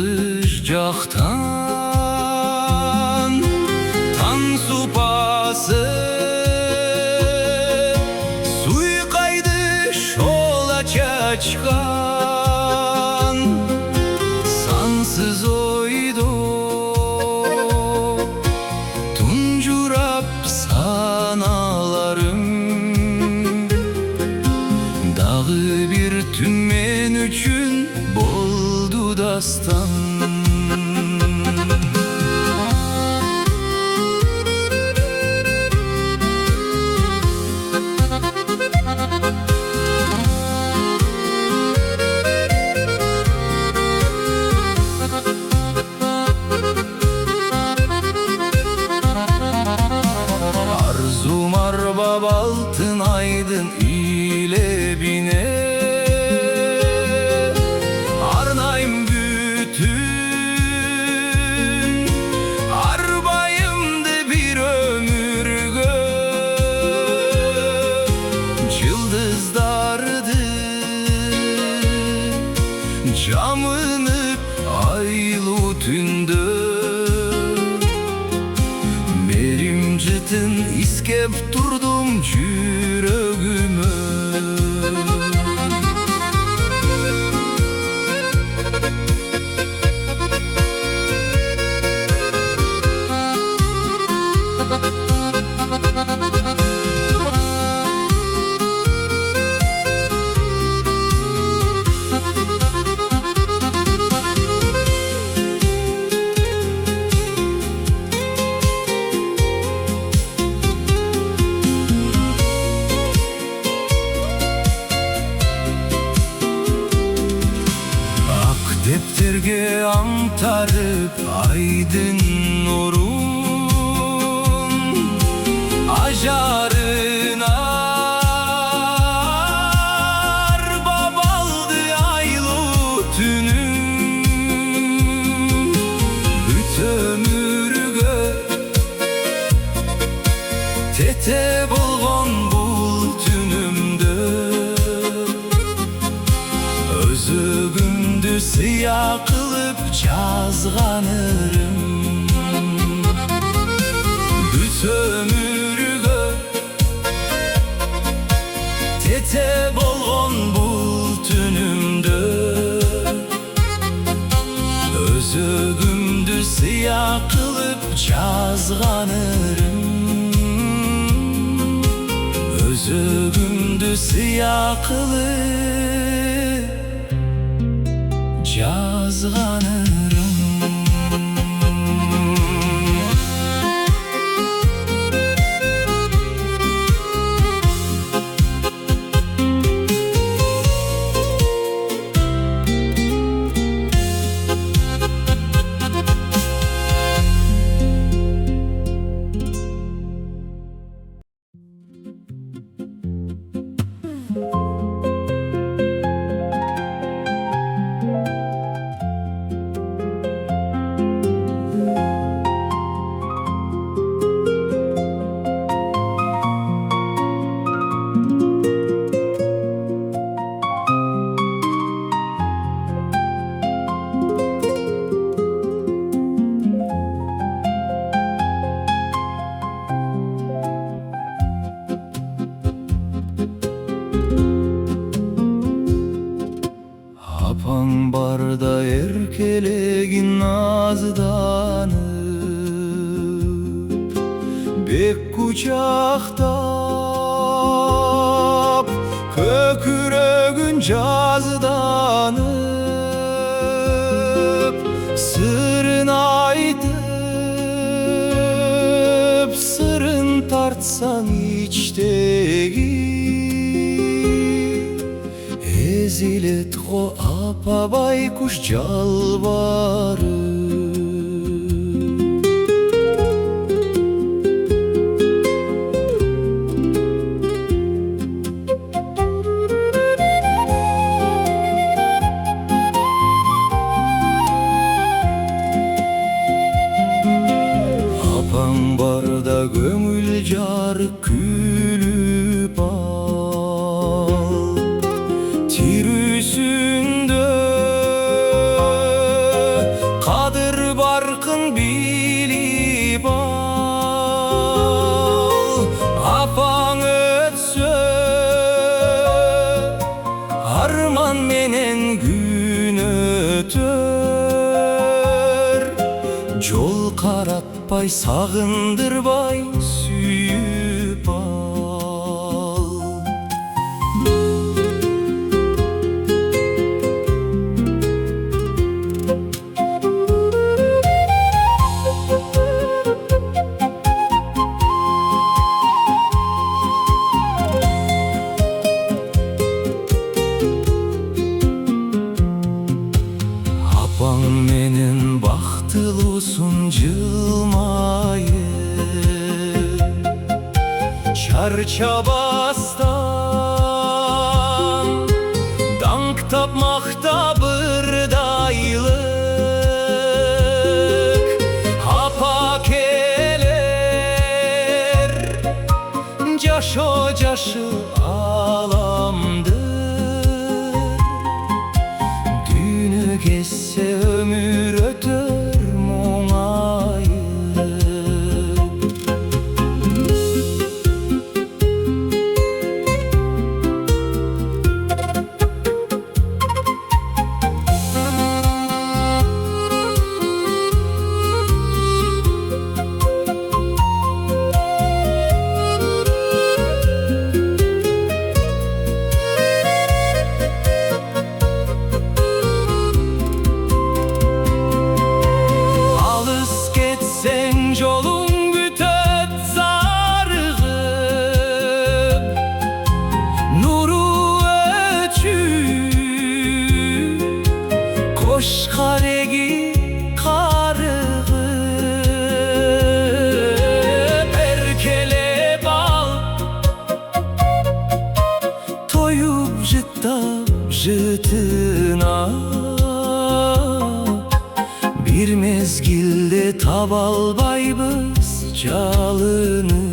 Yıldız jaktan tan supası suy kaydı şola çaçkan sansız oydu tuncurap sanalarım dağı bir tün men üçün boldu dastan. Arzum arbab altın aydın ile bine arnayım bütün arbayımdı bir ömürgö yıldızlardı camınıp aylı tündö merim cıtın iskep durdum yüreğime. Defterge amtarıp aydın nurun ajarına arbab aldı aylı tünüm büt ömürgö tete bolgon bul tünümdö özügümdü sıyah kılıp жазганырым büt ömürgö tete bolgon bul tünümdö özügümdü sıyah kılıp жазганырым özügümdü sıyah kılıp жазганырым. Apan barda erkelegin nazdanıp bek kucaktap köküregün жазданıp sırrın aytıp sırrın tartsan içtegi ezilet o apa baykuş calvarı. Apan barda gömül jar külüp al tirüsünde kadır barkın bilip al. Apaң ötse arman menen gün ötör. Jol karatpay sagындырбай сүйүп ал. Апаң менен бактылуусун жылмайып, чарчабастан даңктап мактап ырдайлык. Апа келер жашоо жашы аламдыр. Дүйнө кезсе өмүр өтөр моңайып. Жолуң бүтөт зарыгып, нуру өчүп, кош кареги карыгып. Эркелеп ал, тоюп жыттап жытына, бир мезгилде таба албайбыз жалыны.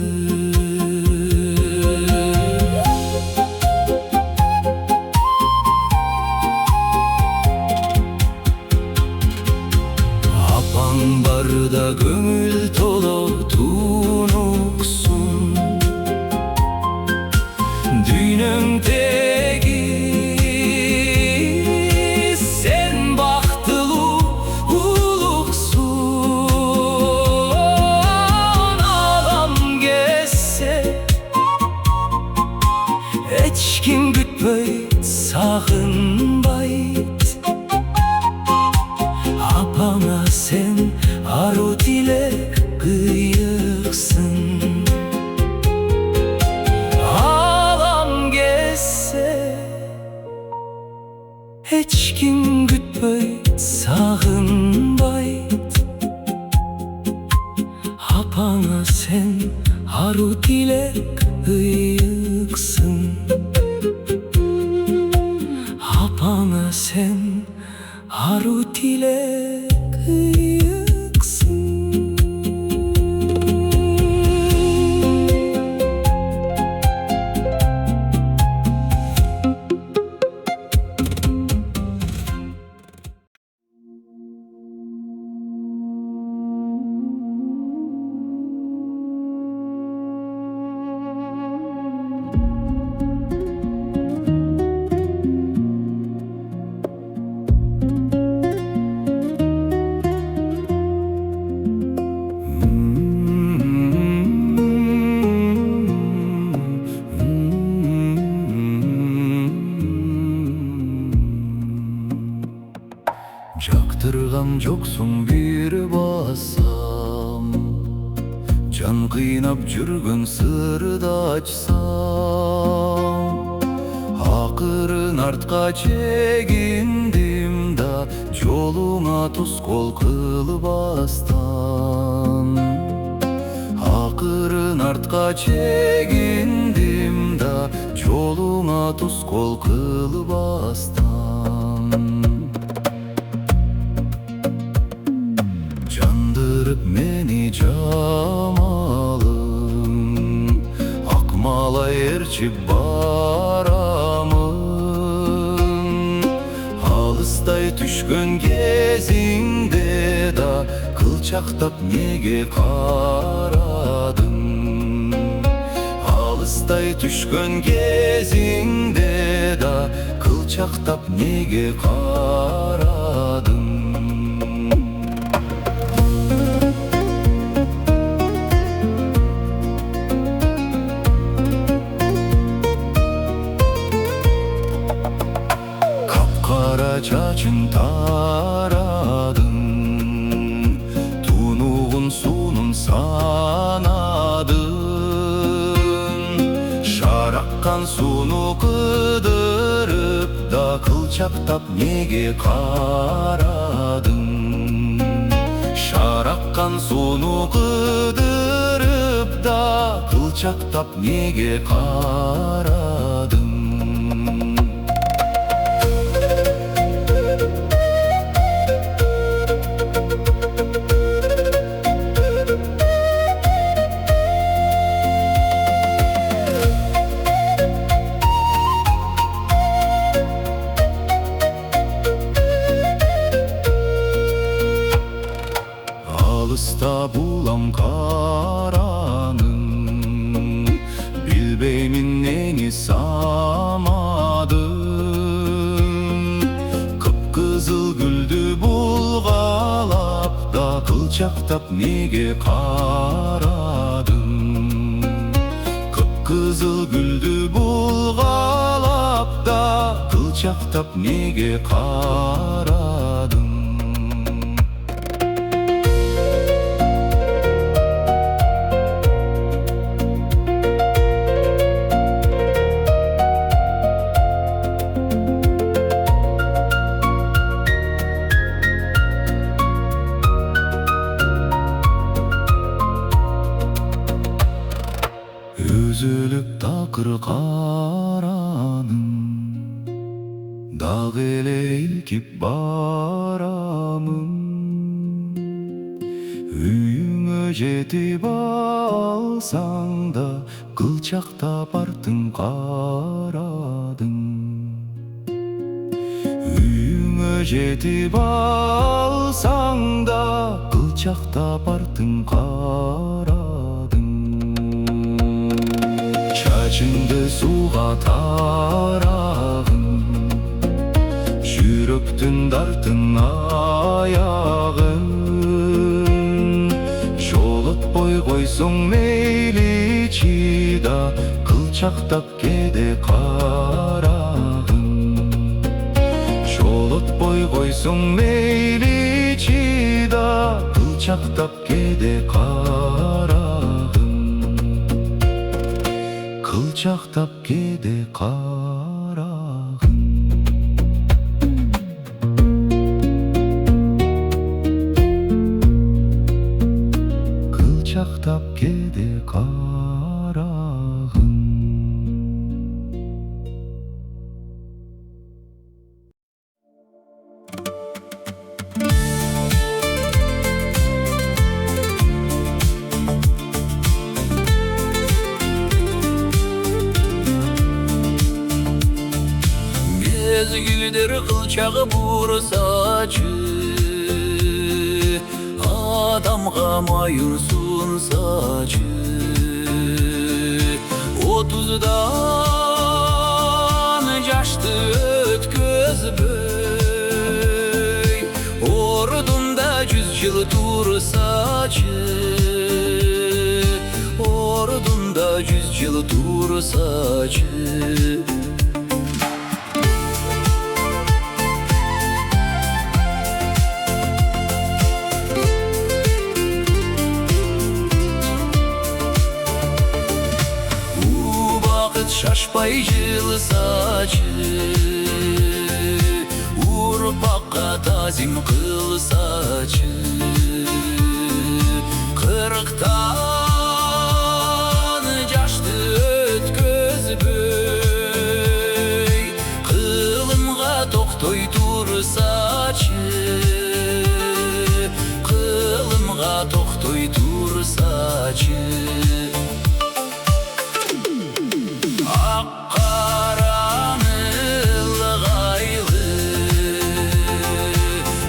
Апаң барда көңүл толо тунуксун, дүйнөң теги сен бактылуу улуксун. Алам келсе эч ким күтпөйт, сагынбайт. Апаңа сен ару тилек кыйыксың. Алам келсе эч ким күтпөйт, сагынбайт. Апаңа сен ару тилек кыйыксың. Апаңа сен ару тилек кыйыксың. Жактырган жоксуң бир басам, жан кыйнап жүргөн сырды ачсам. Акырын артка чегиндим да, жолуңа тоскоол кылбастан. Акырын артка чегиндим да, жолуңа тоскоол кылбастан. Meni jamalım, akmala erçip baramın. Alыстay түшкөн кезиңде да кылчактап неге карадың? Алыстай түшкөн кезиңде да кылчактап неге карадың? Капкара чачың тарадың, тунугун суунун санадың. Шараккан сууну кыдырып да кылчактап неге карадың? Шараккан сууну кыдырып да кылчактап неге карадың? Алыста булам караның, билбеймин нени самадың. Кыпкызыл гүлдү булгалап да кылчактап неге карадың? Кыпкызыл гүлдү булгалап да кылчактап неге карадың? Үзүлүп такыр караның, дагы эле илкип барамын. Үйүңө жетип алсаң да кылчактап артың карадың. Үйүңө жетип алсаң да кылчактап артың карадың. Чачыңды суга тарагын, жүрөктүн дартын аягын. Жолотпой койсоң мейли чыда, кылчактап кеде карагын. Жолотпой койсоң мейли чыда, кылчактап кеде карагын. Кылчактап кеде карагын. Кылчактап кеде карагын. Mezgildir kılçağı bursacı, adamga mayursun saçı. 30'dan yaştı ötközböy, ordunda 100 yıl tursaçı. Ordunda 100 yıl tursaçı. Şaşpay жылсачы, урпакка тазим кылсачы. 40'tan жашты өткözбөй, кылымга токтой турсачы. Кылымга токтой турсачы. Ак-караңыл гайлы,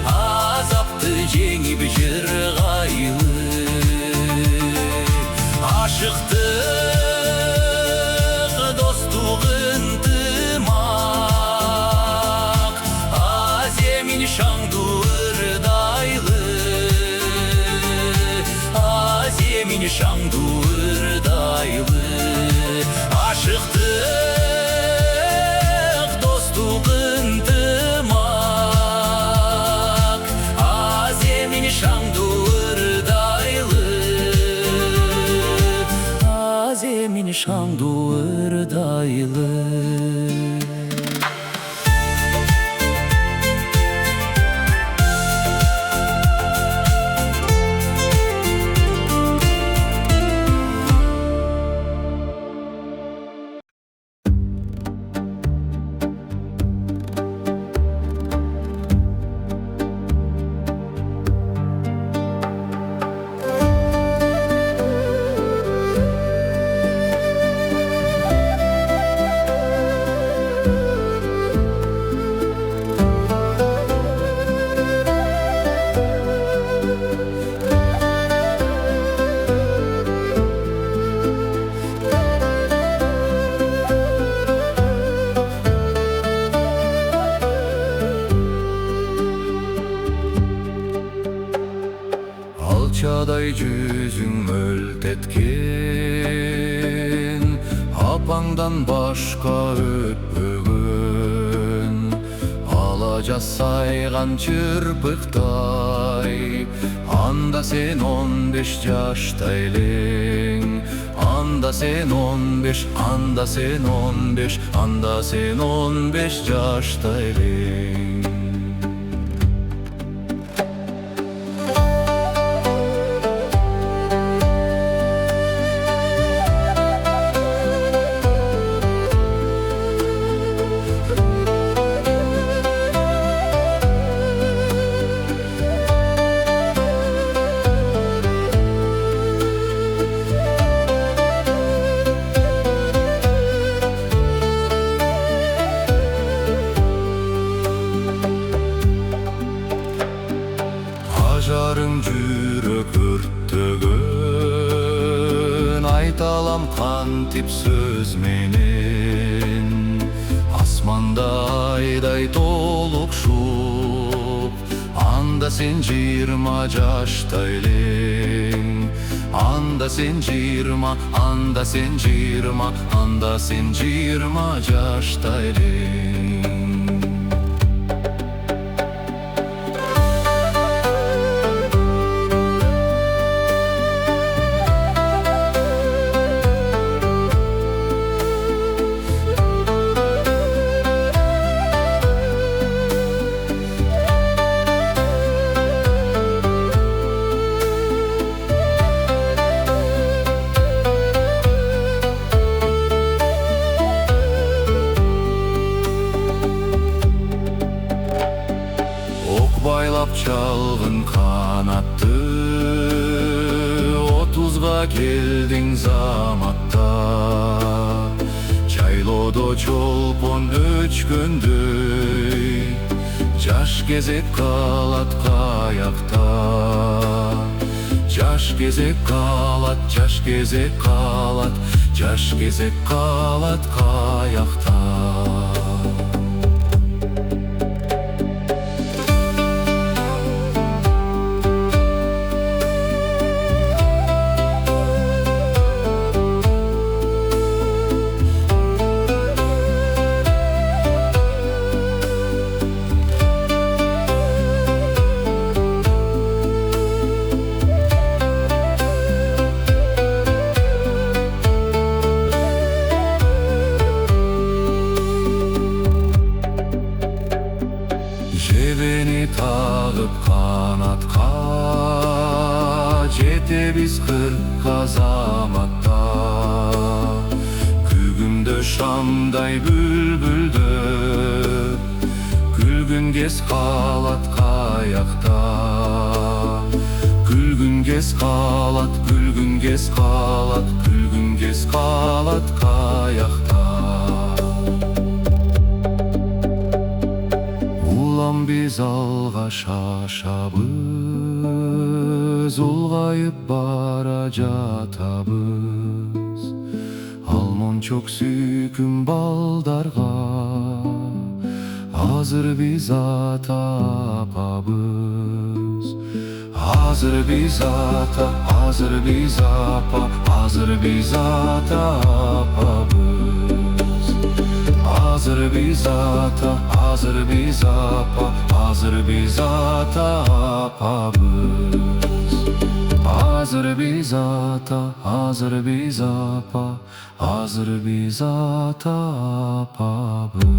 азапты şandu ırdaylı. Aşıktık dostluk ıntımak, azemin şandu ırdaylı. Azemin şandu ırdaylı. Alçaday yüzün möltetken, apаңdan başka öpbөгün. Alaca saygan çırpıktay, anda sen 15 yaştayleң. Anda sen 15, anda sen 15, anda sen 15 yaştayleң. Ажарың жүрек өрттөгөн, айталам кантип сөз менен. Асманда айдай толукшуп, анда сен 20 жаштайleң. Анда сен 20, анда сен 20, анда сен 20 жаштайleң. Байлап чалгын канатты, 30га келдиң заматта. Жайлоодо чолпон өчкөндөй, жаш кезек калат каякта. Жаш кезек калат, жаш кезек калат, жаш кезек калат каякта. Жебени тагып канатка, жетебиз 40 заматта. Күгүмдө шамдай бүлбүлдөп, күлгүн кез калат каякта. Күлгүн кез калат, күлгүн кез калат, күлгүн кез калат каякта. Biz alğa şaşabız, ulgayıp bara jatabız. Almon çok süküm baldarga, hazır biz ata apabız. hazır biz ata, hazır biz apa, hazır biz ata apabız. Hazır biz ata, hazır biz apa, hazır biz ata apabız. Hazır biz ata, hazır biz apa, hazır biz ata apabız.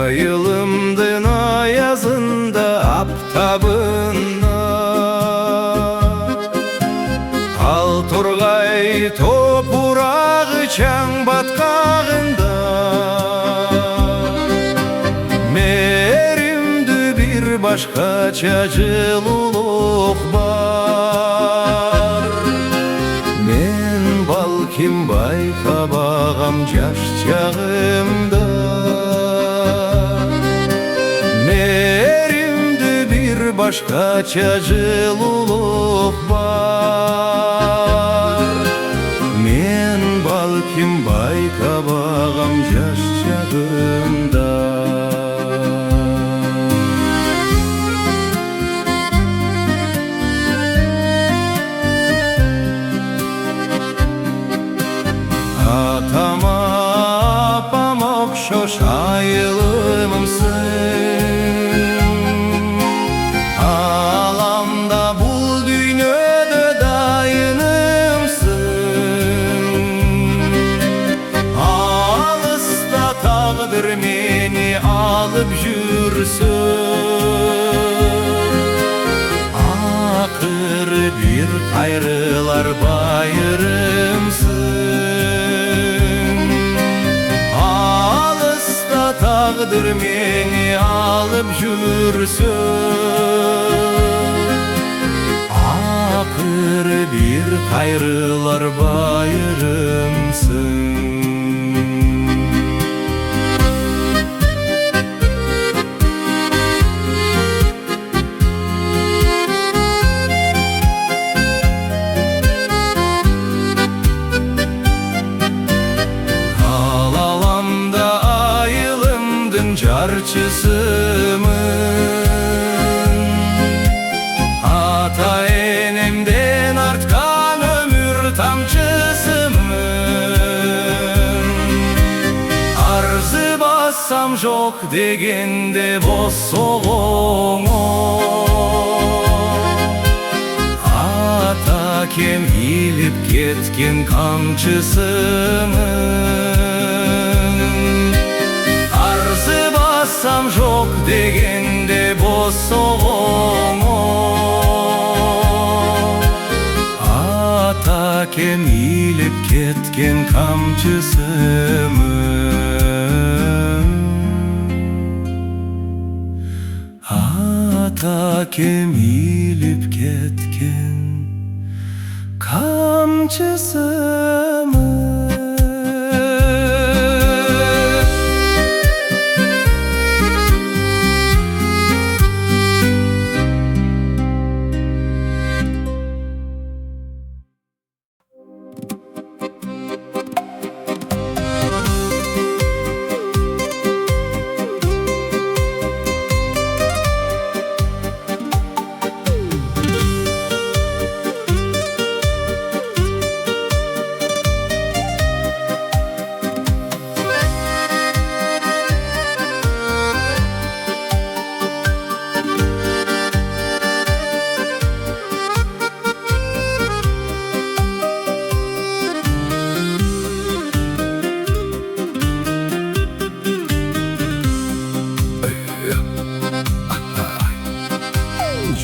Ayılımdın ayazında aptabında, al turgay toprağı çang batkağında. Merimdi bir başkaça жылулuk var. Men balkim bayqabağam jaş çağımda. Merimdi bir başkaça жылулuk var. Men balkim bayqabağam jaş çağımda. Atama apam okşoş ayılımımsın. Alamda bul dünyada dayınımsın. Alısta tağdır meni alıp jürsün. Akır bir ayrılar bayırımsın. Tağdır meni alıp jürsün. Akır bir kayrılar bayırımsın. Jarçısımın, ata enemden artkan ömür tamçısımın. Arzı bassam jok degende boz soğuğu. Ata kem hilip ketken kamçısımın. Bassam jok degende boz soğuğu. Ata kem ilip ketken kamçısımın. Ata kem ilip ketken kamçısımın.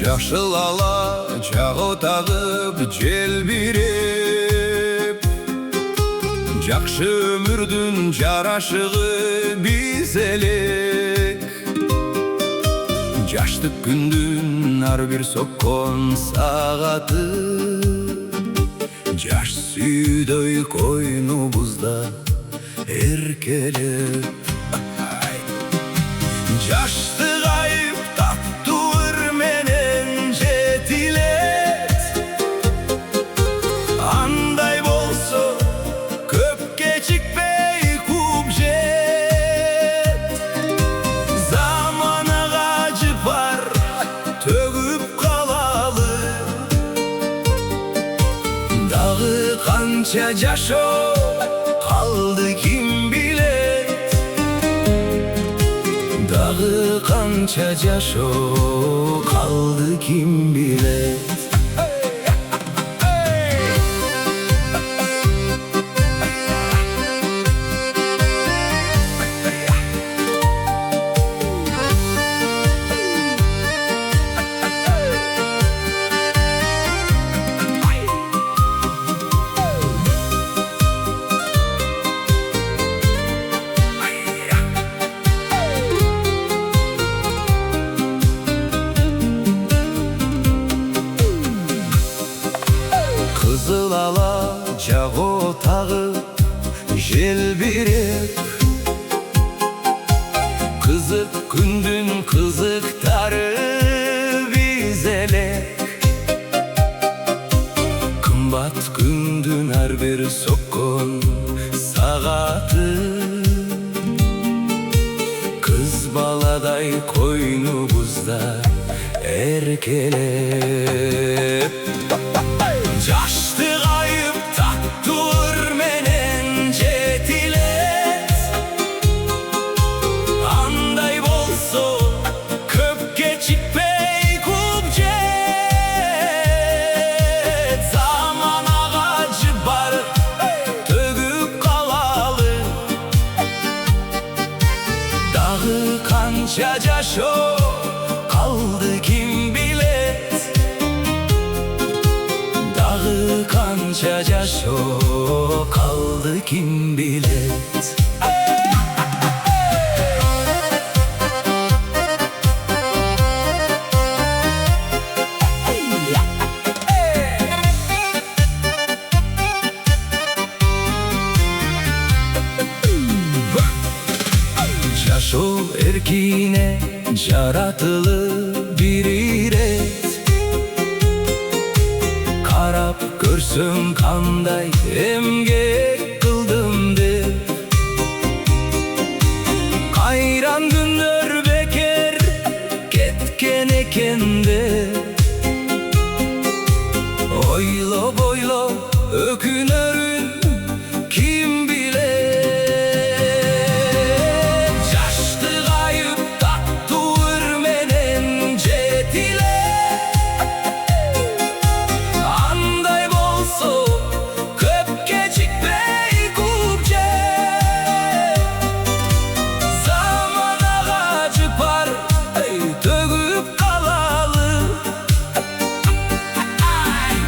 Yaşıl ala çağı tağıp jelbirip, Jakşı ömürdün jaraşığı biz elek. Jaştık gündün har bir sokkon sağatı, Tüydöy koynumuzda erkelep Caştı kayıp tattı ürmenen cetilet Anday bolso köp keçikpey kubjet Zamana gacıpar tөгüp kalalı Dağı kança caşo kaldı kim bilet Dağı kança caşo kaldı kim bilet Kızıl ala cago tağı jelbirep Kızık gündün kızıktarı bizelek Kımbat gündün her bir sokon sagatı Kız baladay koynumuzda erkelep Caştı kayıp tattı ürmenen cetilet Anday bolso köp keçikpey kubjet Zaman ağacı bar tөгüp kalalı Dağı kança caşo kaldı kim bilet Dağı kança caşo kaldı kim bilet Caşo erkine caratılı bir iret Karap görsün kanday emgek kıldım de Kayran günler beker ketken ekende Oylo boylo ökünörün kim bilir Caştı kayıp tattı ürmenen cetilet Anday bolso köp keçikpey kubjet Zaman ağacı par tөгüp kalalı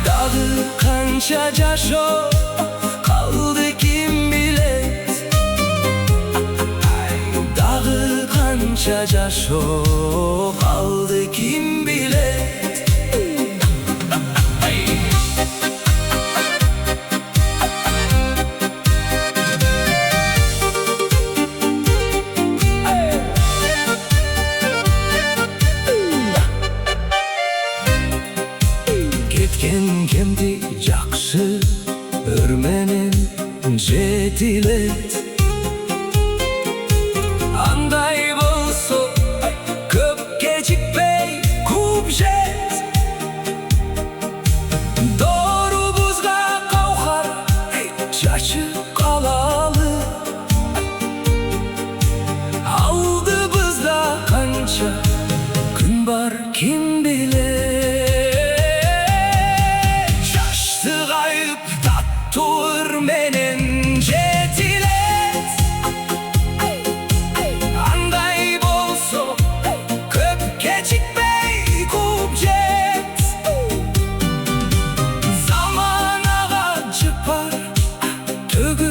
Dağı kança caşo kaldı kim bilet Dağı kança caşo kaldı kim bilet Ketken kemdi jakşı örmenen cetilet Anday bolso köp keçikpey kubjet Doğru buzga kavkar çaçıp kalalı Aldı bızda kança gün bar kim bilir Caştı kayıp tattı ürmenen cetilet Anday bolso köp keçikpey kubjet Zaman ağacı par tөгüp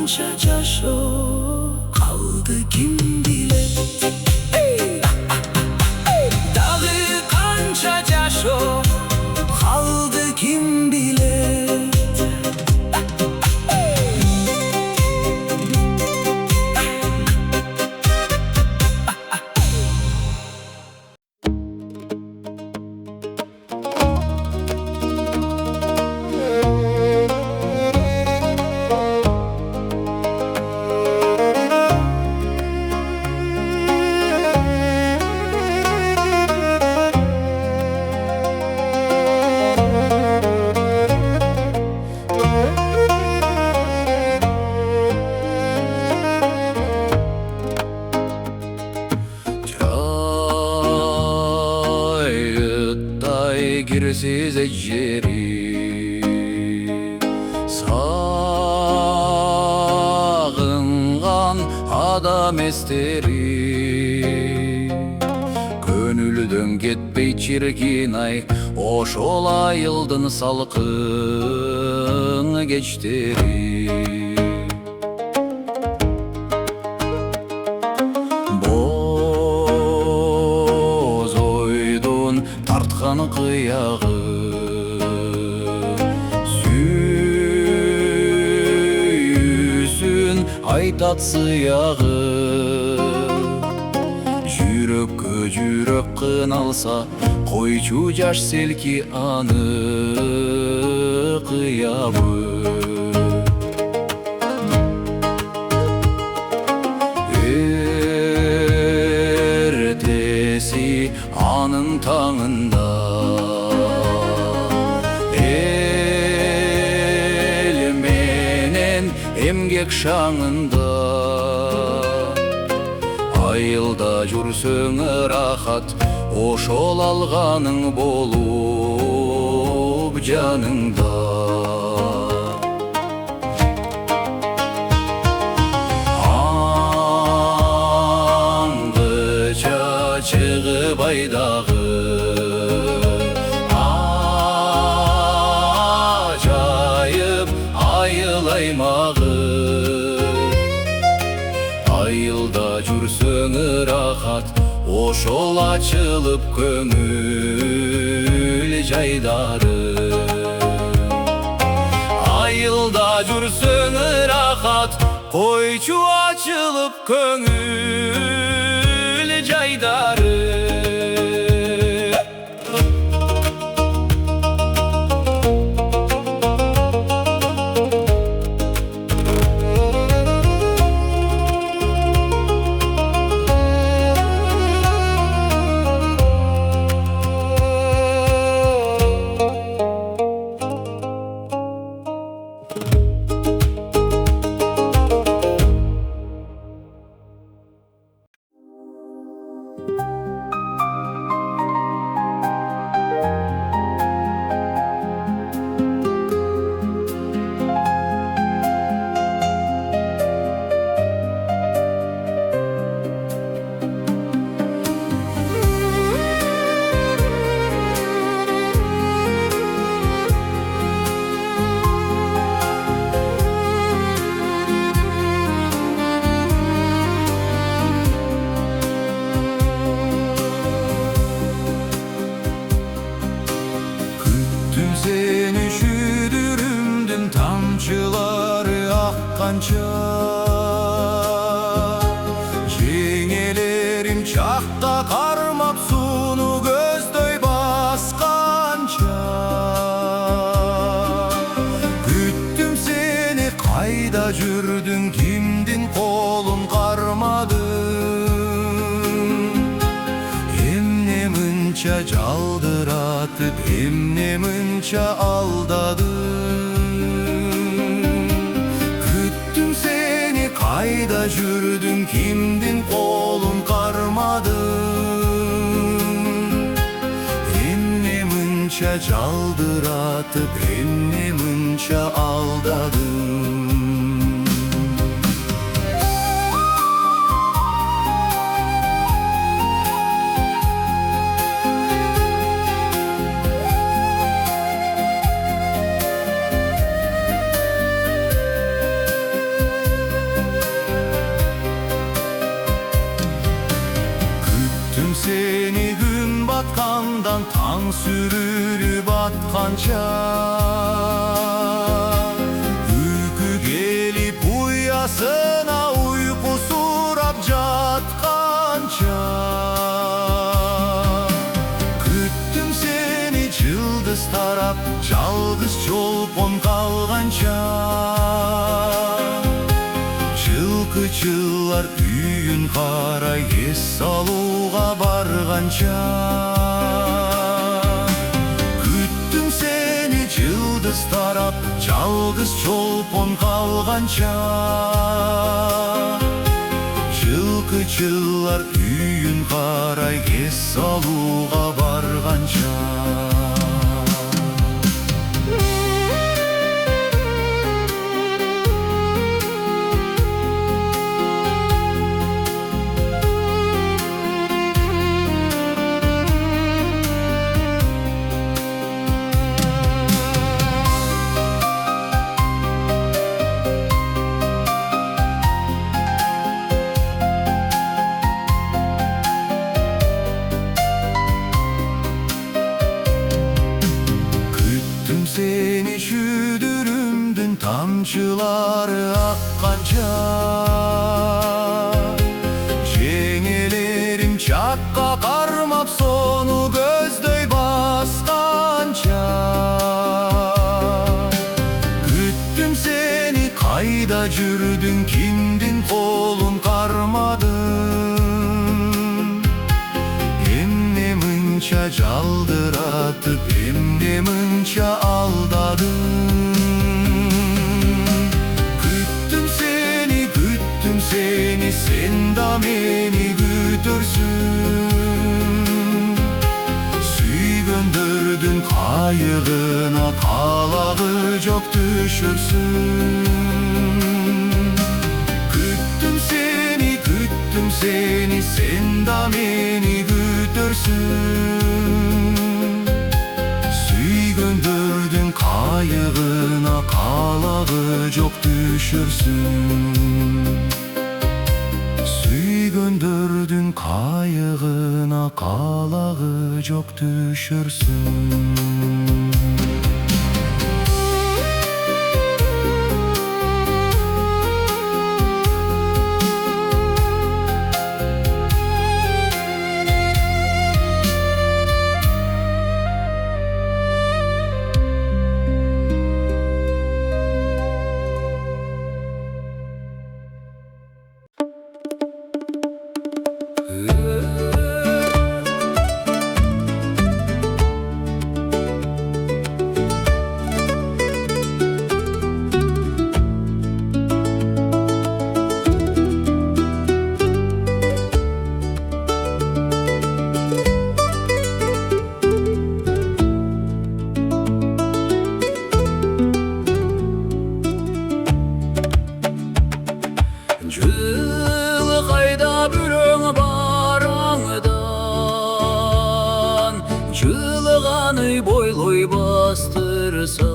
kanca caşo kaldı kim bilir. Dağı kanca caşo kaldı kim bilir. Çayıtтай girsiz eceri Sağıngan adam esteri Gönülden ketpey çirkin ay Oşol ayıldın salkın geçteri Тартқан қияғы Сүйісін айтат сияғы Жүрекке жүрек қыналса Қойчу жаш селки аны қиябы Anın tağında El menen emgek şаңында Айылда жүрсөң рахат Ошол алганың болуп жаныңда Чыгып айдагы Ажайып айыл аймагы Айылда жүрсөң рахат Ошол ачылып көңүл жайдары Айылда жүрсөң рахат Койчу ачылып көңүл жайдары Жеңелерим чакта кармап суну көздөй басканча Күттүм сени кайда жүрдүң кимдин колун кармадың Эмне мынча жалдыратып эмне мынча алдадың Kayda жүрдүң кимдин колун кармадың Эмне мынча жалдыратып эмне мынча алдадың sürülüp atkanca, uyku gelip uyasına uykusurap jatkanca. Küttüm seni yıldız tarap, жалғыз çolpon kalganca. Жылқычылар үйін қарай ес салуға барғанша. Күттім сені жылдыз тарап, жалғыз чолпон қалғанша. Жылқычылар үйін қарай ес салуға барғанша. Seni şüdürümdün tamçıları akkanca. Жеңелерим çakka karmap sonu gözдөй baskanca. Küttüm seni kayda жүрдүң, kimdin kolun karmadın. Emne mınça жалдыратып, emne mınça aldadın. Küttüm seni, sen da meni gütürsün. Süygöndürdün kayığına, kalagı çok düşürsün. Küttüm seni, sen da meni gütürsün. Süygöndürdün kayığına, kalağı çok düşürsün. Süygöndürdün kayığına, kalağı çok düşürsün. Жылы қайда бүрің бараңдан, жылығаны бойлой бастырсам,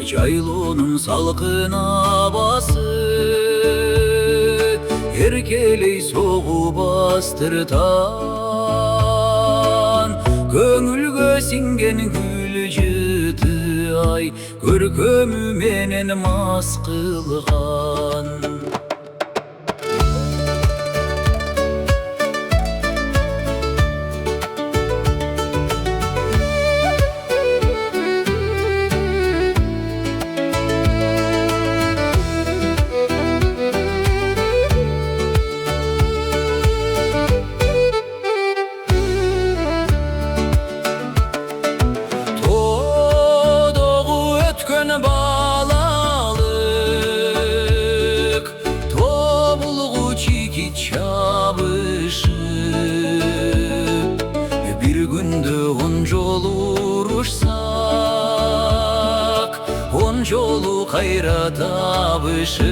жайлының салқына басып, еркелей соғу бастыртан. Көңілге сіңген гүл жіті ай, көркөмү менен мас кылган. Балалык тобулгу чики чабышып, бир күндө 10 жолу урушсак, 10 жолу кайра табышып.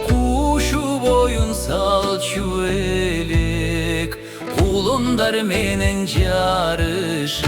Кушу боюн салчу элек, кулундар менен жарышып.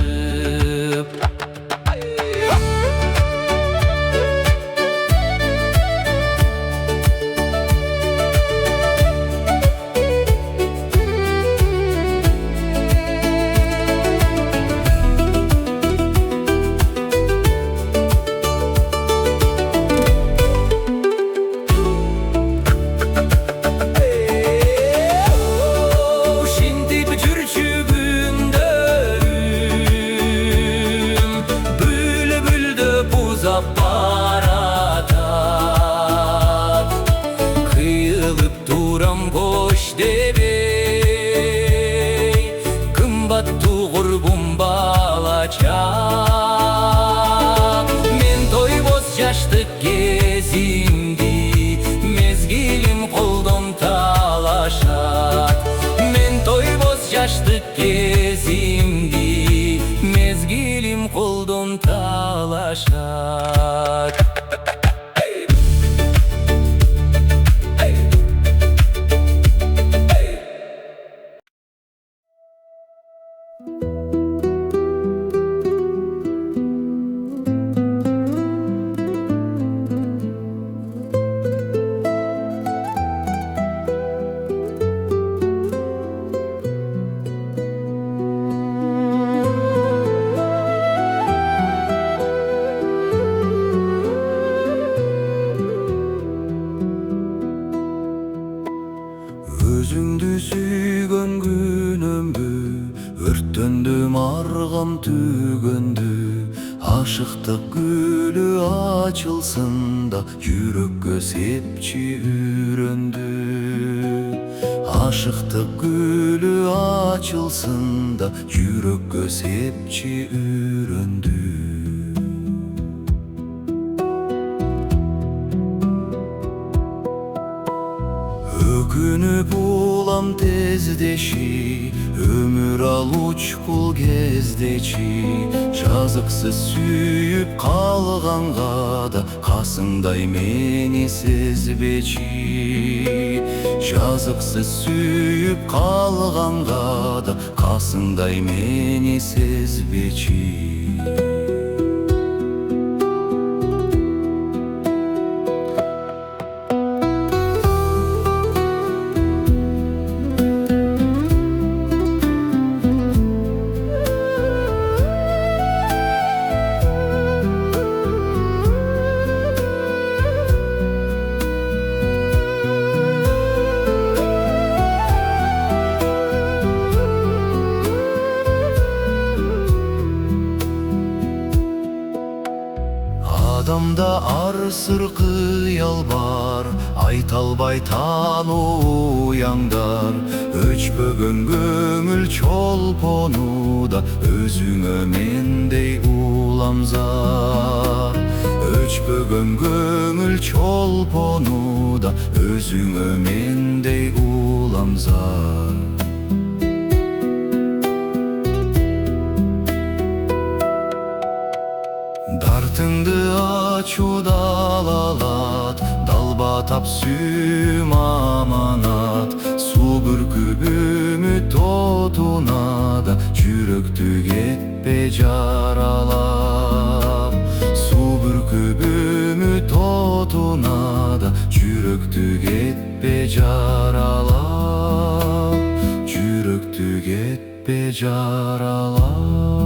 жаштык кезимди мезгилим колдон талашат. Мен тойбоз жаштык кезимди мезгилим колдон талашат. Өзүңдү сүйгөн күнөмбү өрттөндүм аргам түгөндү. Ашыктык гүлү ачылсын да жүрөккө сепчи үрөндү. Ашыктык гүлү ачылсын да жүрөккө сепчи үрөндү. Өкүнүп улам тездеши, өмүр ал учкул кездечи. Жазыксыз сүйүп калганга да касыңдай мени сезбечи. Жазыксыз сүйүп калганга да касыңдай мени сезбечи. Адамда ар сыр кыял бар, айта албай таануу уяңдар. Өчпөгөн көңүл чолпонуда өзүңө мендей уламзар. Өчпөгөн көңүл чолпонуда өзүңө мендей уламзар. Дартыңды ачуу далалат, далбатап сүйүм аманат. Суу бүркүп үмүт отуна да жүрөктү кетпе жаралап. Суу бүркүп үмүт отуна да жүрөктү кетпе жаралап. Жүрөктү кетпе жаралап.